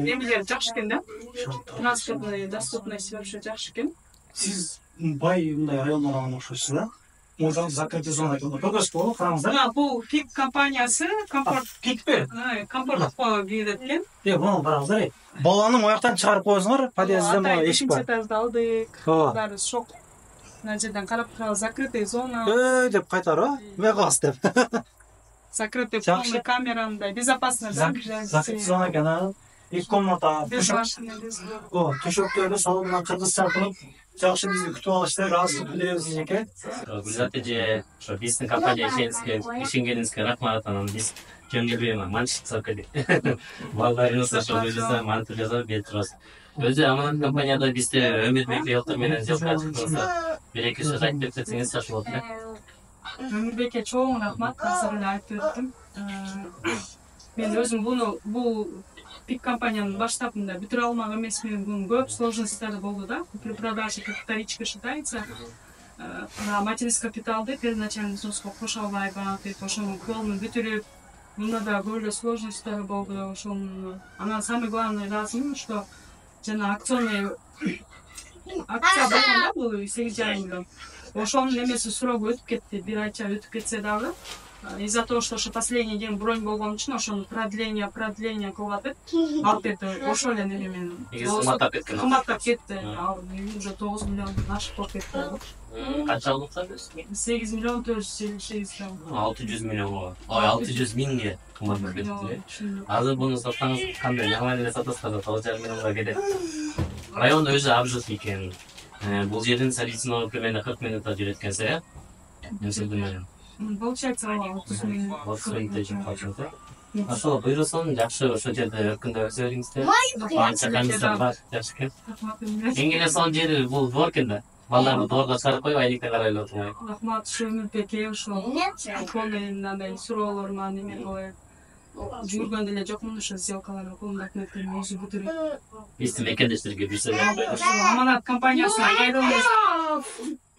Немелер жақсы екен да? Транспортный доступность вообще жақсы екен. Сіз бай мындай райондардан оқшайсыз да? Можем закрытый зона екен. Көкөс болу қараңыздар. Бұл пик компаниясы комфорт. Пик пе? Комфортқа келетін. Бұны қараңыздар. Баланың ояқтан шығарып қойыңыздар, подъезден бала ешік бар. Этажды алдық, бәрі шоқ. Мына жерден қарап тұрған закрытый зона. Деп қайтар, мә қалас деп. Закрытый полный камерандай, безопасно. Закрытый зона екен, екі комната. Без машины, без О, төшөктөрдү салонунан кыргыз чакырып, жакшы бизди күтүп алышты, ыраазычылык билдиребиз эжеке. Гүлзат эже, ошо биздин компания ишенгениңизге рахмат, анан биз жөнгөлбөй мантип сакыды. Балдарыбыз ошо өзүбүз мантип жасап берип турабыз. Өзү аманат компанияда бизде Өмүрбек риэлтор менен сделка чыкканса, бир-эки сөз айтып берсеңиз жакшы болот эле. Өмүрбекке чоң рахмат, азыр эле айтып өттүм. Мен өзүм бул пик компанияның баштапында бүтүрө алмак эмесмин, бунун көп сложностьтары болду да. При продаже как вторичка считается. Материнский капиталды первоначальный взноско кошо албай банк, ошону полный бүтүрүп, мында да көп эле сложностьтары болду. Ошону анан самый главный ыраазымын, что жана акционный акция болгон да, бул 8,5 миллион. Ошонун немеси срогу өтүп кетти, бир айча өтүп кетсе дагы. Из-за того, что последний день бронь болгон үчүн ошону продление кылып атып, алып берди. Ошол эле неме менен. Кымбаттап кетти. Уже 9 миллиондон ашык болуп кетти. Канча болупса? 8 миллион 486 миллион. 600 миллионго. Ой, 600 миңге кымбаттап кетти. Азыр буну сатсаңыз кандай нормально эле сатасыздар, 9,5 миллионго кетет. Район өзү абжат экен. Бул жердин Сарицыно примерно 40 минутта жүрөткөн сая. Получается, 30 миллион. 30 минутта жүрүп калчу. Ошол буйрусун жакшы ошол жерде өркүндө өсө бериңиздер. Анча комиссия бар, жакшы экен. Эң эле сонун жери бул двор экен да. Балдарды дворго чыгарып коюп, айнекте карай эле отурмай. Рахмат, ушу Өмүрбекке ошол полный мындай суроолор менен неме кылып жүргөндө эле жокмун, ошо сделкаларды колумдап неттен өзү бүтүрүп. Биздин мекендештерге бирсе Аманат компаниясына кайрылыңыз.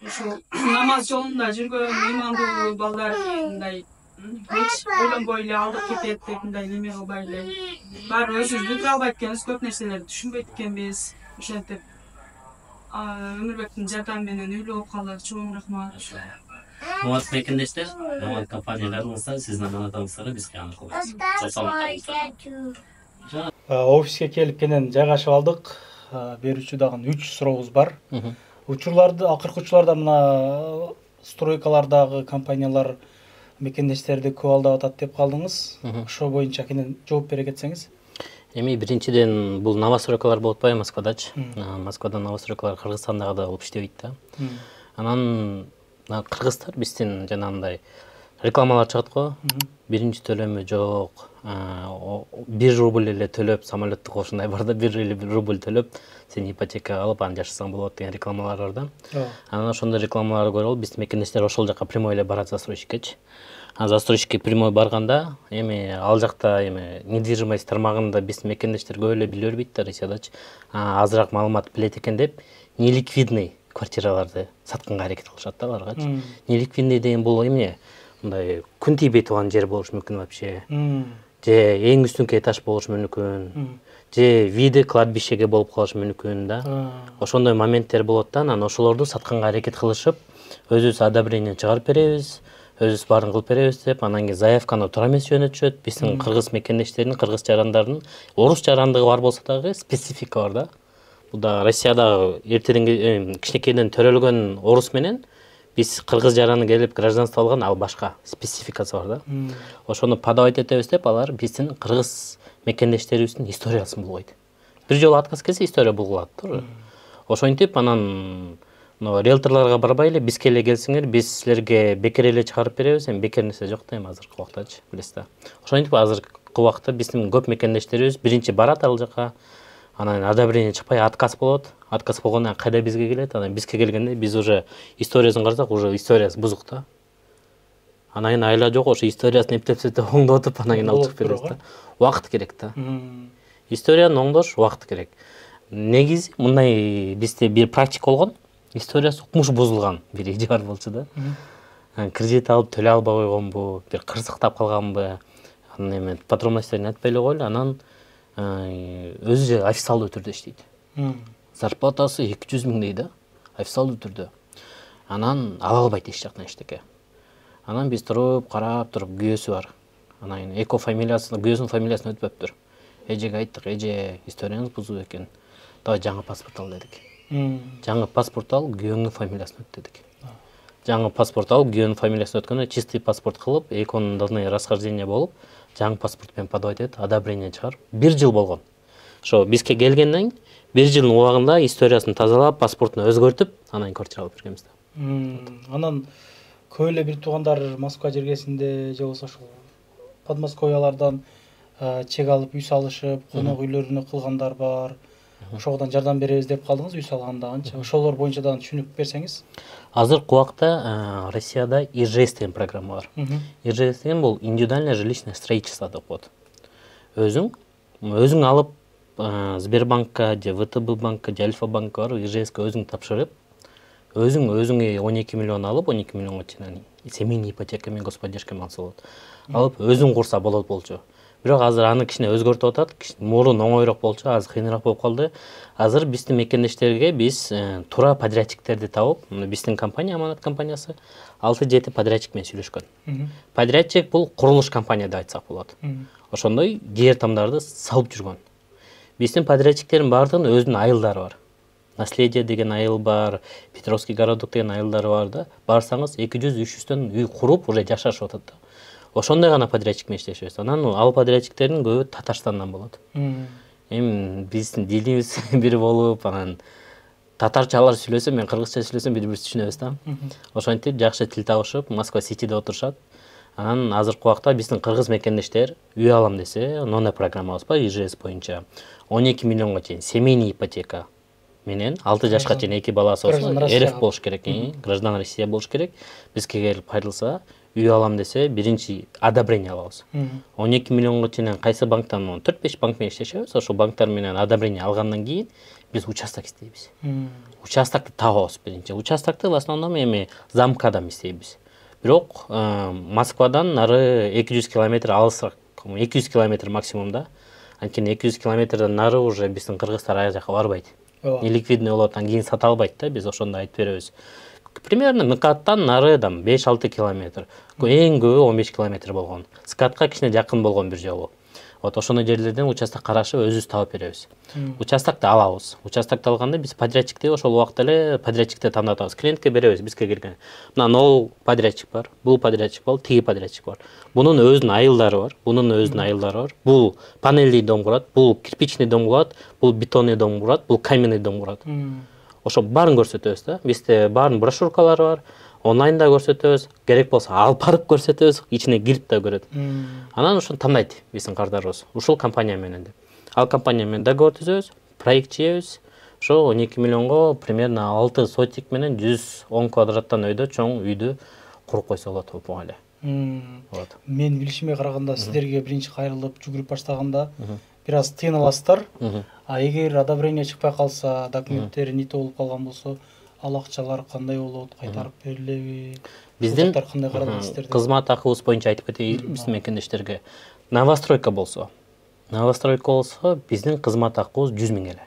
Ошо намаз жолунда жүргөн имандуу балдар мындай эч ойлонбой эле алдык кетет деп мындай неме кылбай эле. Баары өзүбүз бүтүрө албайт экенбиз, көп нерселерди түшүнбөйт экенбиз. Ошентип Өмүрбектин жардамы менен үйлүү болуп калдык. Чоң рахмат. Аманат мекендештер, аманат компанияларыңызда сиздин аманатыңыздарды бизге анык. Офиске келип кенен жайгашып алдык. Берүүчү дагы 3 сурообуз бар. Учурларды, акыркы учурларда мына стройкалардагы компаниялар мекендештерди көп алдап атат деп калдыңыз. Ошо боюнча кенен жооп бере кетсеңиз. Эми биринчиден бул новостройкалар болуп атпайбы Москвадачы? Москвада новостройкалар Кыргызстандагы да болуп иштебейт да. Анан кыргыздар биздин жанагындай рекламалар чыгат го. Биринчи төлөмү жок. 1 рубль эле төлөп, самолеттик ошондой бар да, 1 рубль төлөп, сен ипотека алып аны жашасаң болот деген рекламалар бар да. Анан ошондой рекламаларды көрүп алып, биздин мекендештер ошол жака прямой эле барат застройщиккечи. Застройщикке прямой барганда, эми ал жакта эми недвижимость тармагында биздин мекендештер көп эле биле бербейт да, Россиядачы. Азыраак маалымат билет экен деп, неликвидный квартираларды сатканга аракет кылышат да аларгачы. Неликвидный деген бул эмне? Мындай күн тийбей турган жер болуш мүмкүн вообще. Же эң үстүнкү этаж болуш мүмкүн. Же види кладбищеге болуп калышы мүмкүн да. Ошондой моменттер болот да, анан ошолорду сатканга аракет кылышып, өзүбүз одобрение чыгарып беребиз, өзүбүз баарын кылып беребиз деп, анан кийин заявканы туура эмес жөнөтүшөт. Биздин кыргыз мекендештердин, кыргыз жарандардын орус жарандыгы бар болсо дагы специфика бар да. Бул да Россиядагы эртеден кичинекейден төрөлгөн орус менен биз кыргыз жараны келип гражданство алган, ал башка спецификасы бар да. Ошону подавать этебиз деп, алар биздин кыргыз мекендештерибиздин историясын булгойт. Бир жолу отказ келсе история булгулат, туура. Ошентип анан риэлторлорго барбай эле бизге эле келсиңер, биз силерге бекер эле чыгарып беребиз. Эми бекер нерсе жок да, эми азыркы убактачы, билесиз да. Ошентип азыркы убакта биздин көп мекендештерибиз биринчи барат ал жака, Анан одобрение чыкпай отказ болот. Отказ болгондон кайда бизге келет? Анан бизге келгенде биз уже историясын карасак, уже историясы бузук да. Анан кийин айла жок, ошо историясын эптеп оңдотуп анан кийин алып чыгып беребиз да. Убакыт керек да. Историяны оңдош убакыт керек. Негизи мындай бизде бир практика болгон. Историясы укмуш бузулган бир эже бар болчу да. Кредит алып төлөй албай койгонбу, бир кырсыктап калганбы. Анан эме подробностьтарын айтпай эле койлу. Анан өзү официалдуу түрдө иштейт. Зарплатасы 200 000 дейт да, официалдуу түрдө. Анан ала албайт эч жактан эчтеке. Анан биз туруп, карап туруп, күйөөсү бар. Анан эко фамилиясын, күйөөсүнүн фамилиясын өтпөптүр. Эжеге айттык, эже историяңыз бузуу экен. Давай жаңы паспорт ал дедик. Жаңы паспорт ал, күйөөңдүн фамилиясын өт дедик. Жаңы паспорт алып, күйөөнүн фамилиясын өткөндө чистый паспорт кылып, эконун должны расхождение болуп, жаңы паспорт менен подавать этип, одобрение чыгарып, 1 жыл болгон. Ошо бизге келгенден кийин 1 жылдын убагында историясын тазалап, паспортун өзгөртүп, анан квартира алып бергенбиз да. Анан көп эле бир туугандар Москва жергесинде же болбосо ошол Подмосковьялардан чек алып үй салышып, конок үйлөрүнө кылгандар бар. Ошодан жардам беребиз деп калдыңыз үй салганда анча. Ошолор боюнча да түшүнүк берсеңиз. Азыркы убакта Россияда ИЖС деген программа бар. ИЖС деген бул индивидуальное жилищное строительство деп коет. Өзүң алып Сбербанкка же ВТБ банкка же Альфа банкка барып ИЖСке өзүң тапшырып, өзүңө 12 миллион алып, 12 миллионго чейин семейный ипотекамен господдержкамен алса болот. Алып өзүң курса болот болчу. Бирок азыр аны кичине өзгөртүп атат. Мурун оңойрок болчу, азыр кыйыныраак болуп калды. Азыр биздин мекендештерге биз туура подрядчиктерди табып, биздин компания, аманат компаниясы 6-7 подрядчик менен сүйлөшкөн. Подрядчик бул курулуш компания деп айтсак болот. Ошондой жер тамдарды салып жүргөн. Биздин подрядчиктердин баардыгынын өзүнүн айылдары бар. Наследие деген айыл бар, Петровский городок деген айылдары бар да. Барсаңыз 200-300төн үй куруп, уже жашашып атат да. Ошондой гана подрядчик менен иштешебиз. Анан ал подрядчиктердин көбү Татарстандан болот. Эми биздин дилибиз бир болуп, анан татарчалар сүйлөсө, мен кыргызча сүйлөсөм, бири-бирибизди түшүнөбүз да. Ошентип жакшы тил табышып, Москва Ситиде отурушат. Анан азыркы убакта биздин кыргыз мекендештер үй алам десе, новый программабыз бар ИЖС боюнча 12 миллионго чейин семейный ипотека менен 6 жашка чейин 2 баласы болсо, РФ болуш керек, граждан Россия болуш керек. Бизге келип кайрылса, үй алам десе, биринчи одобрение алабыз. 12 миллионго чейин кайсы банктан 4-5 банк менен иштешебиз. Ошол банктар менен одобрение алгандан кийин биз участок издейбиз. Участокты табабыз биринчи. Участокты в основном эми замкадан издейбиз. Бирок Москвадан нары 200 километр алысыраак, 200 километр максимум да. Анткени 200 километрден нары уже биздин кыргыздар ай жака барбайт. Неликвидный болот, анан кийин сата албайт да, биз ошондо айтып беребиз. Примерно МКАДтан нары 5-6 километр. Эң көбү 15 километр болгон. СКАДка кичине жакын болгон бир жолу. Вот ошондой жерлерден участок карашып өзүбүз табып беребиз. Участокты алабыз. Участокты алганда биз подрядчикти ошол убакта эле подрядчикти тандатабыз. Клиентке беребиз, бизге келген. Мына ол подрядчик бар, бул подрядчик бар, тиги подрядчик бар. Бунун өзүнүн айылдары бар, бунун өзүнүн айылдары бар. Бул панельный дом курат, бул кирпичный дом курат, бул бетонный дом курат, бул каменный дом курат. Ошо баарын көрсөтөбүз да. Бизде баарын брошюркалары бар. Онлайнда көрсөтөбүз, керек болсо алып барып көрсөтөбүз, ичине кирип да көрөт. Анан ошону тандайт биздин кардарыбыз. Ушул компания менен деп. Ал компания менен договор түзөбүз, проект чыябыз. Ошо 12 миллионго примерно 6 сотик менен 110 квадраттан өйдө чоң үйдү куруп койсо болот оп эле. Вот. Мен билишиме караганда сиздерге биринчи кайрылып жүгүрүп баштаганда бир аз тыйналасыздар. А эгер одобрение чыкпай калса, документтери нито болуп калган болсо, ал акчалар кандай болот, кайтарып берилеби? Биздин кандай каралат кызмат акыбыз боюнча айтып кетейин биздин мекендештерге. Новостройка болсо, биздин кызмат акыбыз 100 000 эле.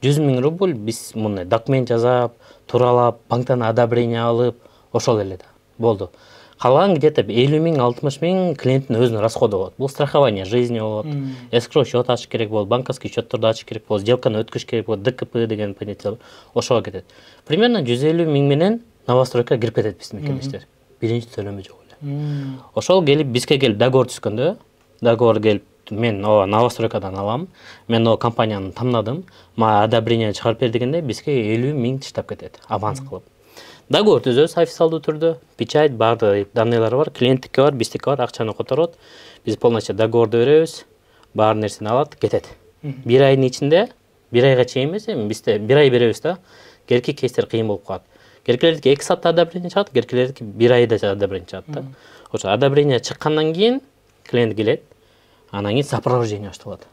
100 000 рубль биз мындай документ жазап, туралап, банктан одобрение алып, ошол эле да. Болду. Калган где-то 50 000, 60 000 клиенттин өзүнүн расходу болот. Бул страхование жизни болот. Эскроу счет ачыш керек болот, банковский счеттөрдү ачыш керек болот, сделканы өткөрүш керек болот, ДКП деген понятие ошого кетет. Примерно 150 000 менен новостройка кирип кетет биздин мекендештер. Биринчи төлөмү жок эле. Ошол келип бизге келип договор түзгөндө, договор келип мен новостройкадан алам, мен о компанияны тандадым, мага одобрение чыгарып бер дегенде бизге 50 000 таштап кетет аванс кылып. Договор түзөбүз официалдуу түрдө, печать баардык данныйлары бар, клиенттикке бар, биздики бар, акчаны которот. Биз полностью договорду беребиз, баар нерсени алат, кетет. 1 айдын ичинде 1 айга чейин эмес, эми бизде 1 ай беребиз да. Керки кейстер кыйын болуп калат. Керкелердики 2 саатта одобрение чыгат, керкелердики 1 айда одобрение чыгат да. Ошо одобрение чыккандан кийин клиент келет, анан кийин сопровождение башталат.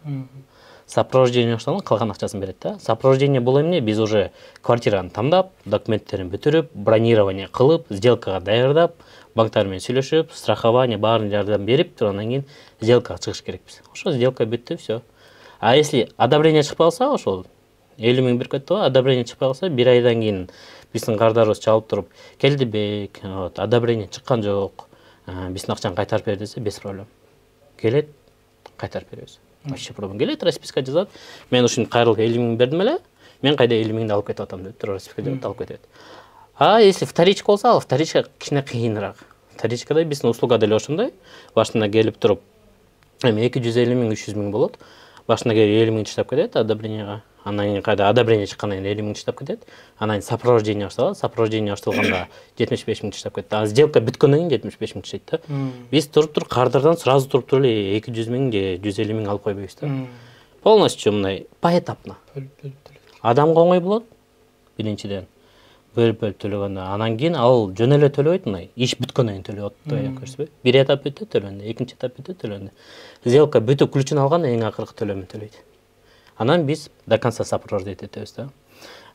Сопровождение башталган калган акчасын берет да. Сопровождение бул эмне? Биз уже квартираны тандап, документтерин бүтүрүп, бронирование кылып, сделкага даярдап, банктар менен сүйлөшүп, страхование баарын жардам берип, анан кийин сделкага чыгыш керекпиз. Ошо сделка бүттү, всё. А если одобрение чыкпай калса, ошол 50 миң берип кетти го, одобрение чыкпай калса, 1 айдан кийин биздин кардарыбыз чалып туруп, келдибек, одобрение чыккан жок, биздин акчаны кайтарып бер десе, без проблем. Келет, кайтарып беребиз. Вообще проблем. Келет, расписка жазат. Мен ушун кайрылып 50 миң бердим эле, мен кайда 50 миңди алып кетип атам деп туруп расписка жазат, алып кетет. А если вторичка болса, ал вторичка кичине кыйыныраак. Вторичкада биздин услуга деле ошондой. Башында келип туруп, эми 250 миң, 300 миң болот. Башында келип 50 миң чыгып кетет одобрениега. Анан кийин кайда одобрение чыккандан кийин 50 миң чыгып кетет. Анан кийин сопровождение башталат. Сопровождение башталганда 75 миң чыгып кетет. А сделка бүткөндөн кийин 75 миң чыгат да. Биз туруп кардардан сразу туруп эле 200 миң же 150 миң алып койбойбуз да. Полностью мындай поэтапно. Адамга оңой болот. Биринчиден бөлүп төлөгөндө, анан кийин ал жөн эле төлөбөйт, мындай иш бүткөндөн кийин төлөп атат, көрсөтпөйбү? Бир этап бүтөт, төлөндө, экинчи этап бүтөт, төлөндө. Сделка бүтүп ключун алганда эң акыркы төлөмүн төлөйт. Анан биз до конца сопровождать этебиз да.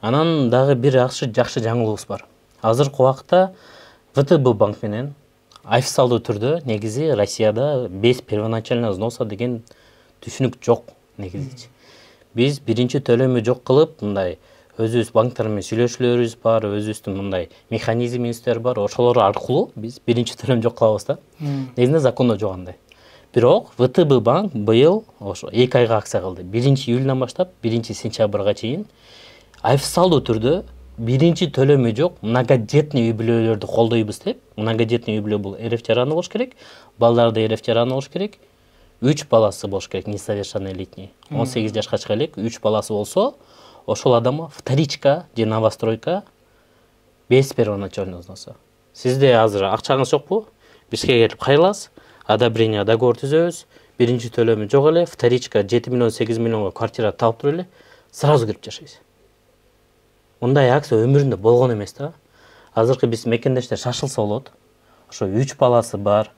Анан дагы бир жакшы жаңылыгыбыз бар. Азыркы убакта ВТБ банк менен официалдуу түрдө негизи Россияда без первоначального взноса деген түшүнүк жок негизи. Биз биринчи төлөмү жок кылып, мындай өзүбүз банктар менен сүйлөшүүлөрүбүз бар, өзүбүздүн мындай механизмибиздер бар. Ошолор аркылуу биз биринчи төлөм жок кылабыз да. Негизинде закондо жок андай. Бирок ВТБ банк быйыл ошо 2 айга акция кылды. 1-июльдан баштап 1-сентябрга чейин официалдуу түрдө биринчи төлөмү жок многодетный үй бүлөлөрдү колдойбуз деп. Многодетный үй бүлө бул РФ жараны болуш керек, балдарды РФ жараны болуш керек, 3 баласы болуш керек, несовершеннолетний. 18 жашка чыга элек, 3 баласы болсо, ошол адамга вторичка же новостройка без первоначального взноса. Сизде азыр акчаңыз жокпу? Бизге келип кайрыласыз. Одобрение договор түзөбүз. Биринчи төлөмү жок эле, вторичка 7 миллион 8 миллионго квартира таап туруп эле, сразу кирип жашайсыз. Мындай акция өмүрүндө болгон эмес да. Азыркы биз мекендештер шашылса болот. Ошо 3 баласы бар,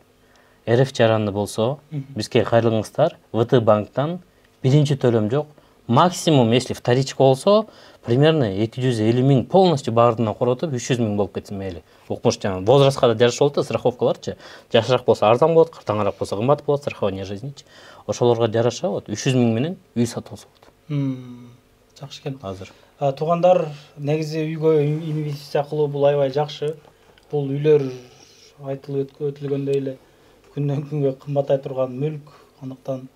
РФ жаранды болсо, бизге кайрылыңыздар. ВТ банктан биринчи төлөм жок. Максимум, если вторичка болсо, примерно 250 миң полностью баардыгына коротуп 300 миң болуп кетсин мейли. Укмуш жана возрастка да жараша болот да, страховкаларчы. Жашыраак болсо арзан болот, картаңыраак болсо кымбат болот, страхование жизничи. Ошолорго жараша болот. 300 миң менен үй сатып алса болот. Жакшы экен. Азыр. Туугандар, негизи үйгө инвестиция кылуу бул аябай жакшы. Бул үйлөр айтылып өтүлгөндөй эле күндөн күнгө кымбаттай турган мүлк, андыктан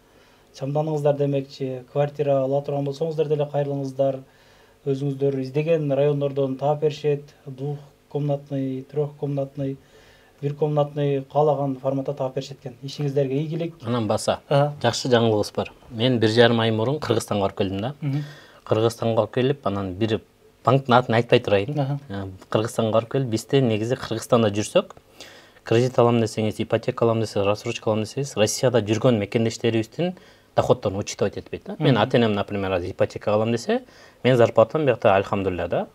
чамданыңыздар демекчи, квартира ала турган болсоңуздар деле кайрылыңыздар. Өзүңүздөр издеген райондордон таап беришет, двухкомнатный, трехкомнатный, биркомнатный каалаган форматта таап беришет экен. Ишиңиздерге ийгилик. Анан баса. Жакшы жаңылыгыбыз бар. Мен 1,5 ай мурун Кыргызстанга барып келдим да. Кыргызстанга барып келип, анан бир банктын атын айтпай турайын. Кыргызстанга барып келип, бизде негизи Кыргызстанда жүрсөк, кредит алам десеңиз, ипотека алам десеңиз, рассрочка алам десеңиз, Россияда жүргөн мекендештерибиздин доходторун учитывать этпейт да. Мен ата-энем, например, ипотека алам десе, мен зарплатам биякта альхамдулилля да.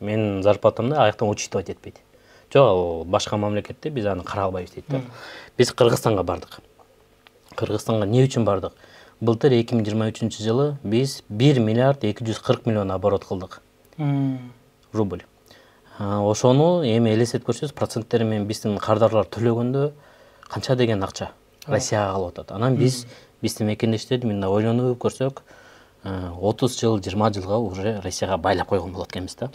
Мен зарплатамды аяктан учитывать этпейт. Жок, башка мамлекетте биз аны кара албайбыз дейт да. Биз Кыргызстанга бардык. Кыргызстанга эмне үчүн бардык? Былтыр 2023 жылы биз 1 миллиард 240 миллион оборот кылдык. Рубль. Ошону эми элестетип көрсөңүз, проценттери менен биздин кардарлар төлөгөндө канча деген акча Россияга калып атат. Анан биздин мекендештерди мындай ойлонуп көрсөк, 30 жыл, 20 жылга уже Россияга байлап койгон болот экенбиз да.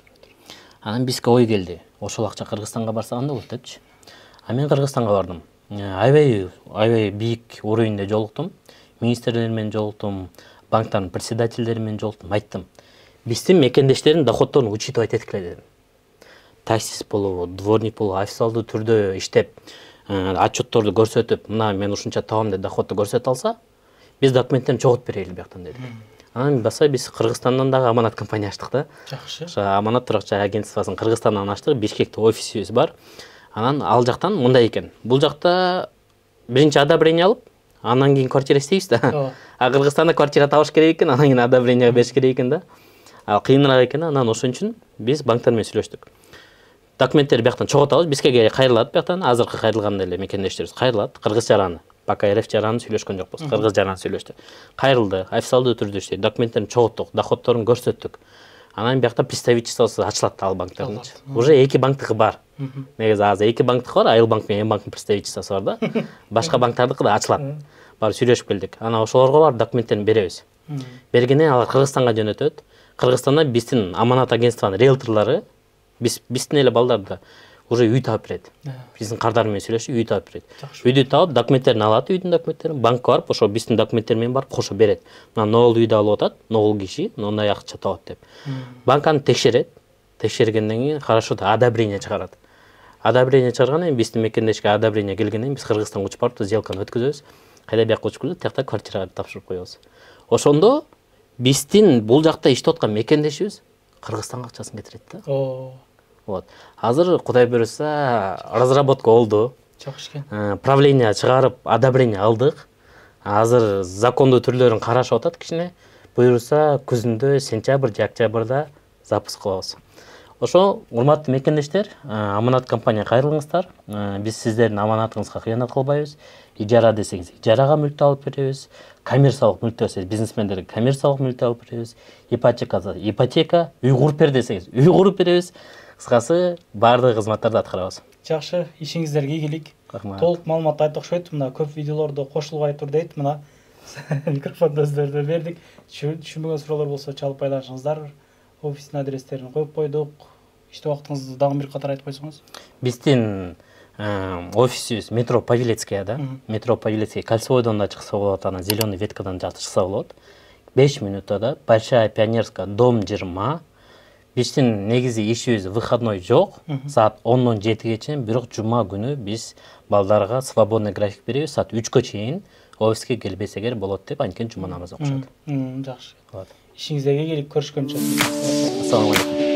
Анан бизге ой келди. Ошол акча Кыргызстанга барса кандай болот депчи. Мен Кыргызстанга бардым. Аябай бийик уровеньде жолуктум. Министрлер менен жолуктум, банктардын председательдери менен жолуктум, айттым. Биздин мекендештердин доходторун учитывать эткиле дедим. Таксист болобу, дворник болобу, официалдуу түрдө иштеп, отчетторду көрсөтүп, мына мен ушунча табам деп доходду көрсөтө алса, биз документтерин чогултуп берели бияктан дедим. Анан баса биз Кыргызстандан дагы аманат компания ачтык да. Жакшы. Ошо аманат туракчы агентствосын Кыргызстандан ачтык, Бишкекте офисибиз бар. Анан ал жактан мындай экен. Бул жакта биринчи одобрение алып, анан кийин квартира издейбиз да. А Кыргызстанда квартира табыш керек экен, анан кийин одобрение бериш керек экен да. Ал кыйыныраак экен, анан ошон үчүн биз банктар менен сүйлөштүк. Документтер бияктан чогултабыз, бизге кайрылат бияктан, азыркы кайрылган эле мекендештерибиз кайрылат. Кыргыз жараны, пока РФ жараны сүйлөшкөн жокпуз. Кыргыз жараны сүйлөштү. Кайрылды, официалдуу түрдө иштейт, документтерин чогулттук, доходторун көрсөттүк. Анан биякта представительствосу ачылат ал банктардын. Уже эки банктыкы бар. Негизи азыр эки банктыкы бар, Айыл банк менен М банктын представительствосу бар да. Башка банктардыкы да ачылат. Бары сүйлөшүп келдик. Анан ошолорго бар документтерин беребиз. Бергенде алар Кыргызстанга жөнөтөт. Кыргызстанда биздин аманат агентствонун риэлторлору биздин эле балдар да уже үй таап берет. Биздин кардар менен сүйлөшүп үй таап берет. Үйдү таап документтерин алат, үйдүн документтерин банкка барып, ошо биздин документтер менен барып кошо берет. Мына ногул үйдү алып атат, ногул киши мындай акча табат деп. Банк аны текшерет. Текшергенден кийин хорошо да одобрение чыгарат. Одобрение чыгаргандан кийин биздин мекендешке одобрение келгенден кийин биз Кыргызстанга учуп барып сделканы өткөзөбүз. Кайда биякка учуп келип, тиякта квартирага тапшырып коебуз. Ошондо биздин бул жакта иштеп аткан мекендешибиз Кыргызстанга акчасын кетирет да. Вот. Азыр Кудай буйруса разработка болду. Жакшы экен. Правление чыгарып, одобрение алдык. Азыр закондуу түрлөрүн карашып атат кичине. Буйруса күзүндө, сентябрь же октябрда запуск кылабыз. Ошо урматтуу мекендештер, аманат компания кайрылыңыздар. Биз сиздердин аманатыңызга кыянат кылбайбыз. Ижара десеңиз, ижарага мүлкты алып беребиз. Коммерциялык мүлктө десеңиз, бизнесмендерге коммерциялык мүлктү алып беребиз. Ипотека, үй куруп бер десеңиз, үй куруп беребиз. Кыскасы, баардык кызматтарды аткарабыз. Жакшы, ишиңиздерге ийгилик. Толук маалымат айтып окшойт. Мына көп видеолордо кошулбай тур дейт. Мына микрофонду өздөрүнө бердик. Түшүнбөгөн суроолор болсо чалып байланышыңыздар. Офистин адрестерин коюп койдук. Иштеп убактыңызды дагы бир катар айтып койсоңуз. Биздин офисибиз метро Павелецкая да. Метро Павелецкая Кольцевойдон да чыкса болот, анан зеленый веткадан да чыкса болот. 5 минутада Большая Пионерская, дом 20. Биздин негизи ишибиз выходной жок. Саат 10-дон 7-ге чейин, бирок жума күнү биз балдарга свободный график беребиз. Саат 3-кө чейин офиске келбесе эгер болот деп анткени жума намаз окушат. Жакшы. Ишиңиздерге ийгилик, көрүшкөнчө. Ассаламу алейкум.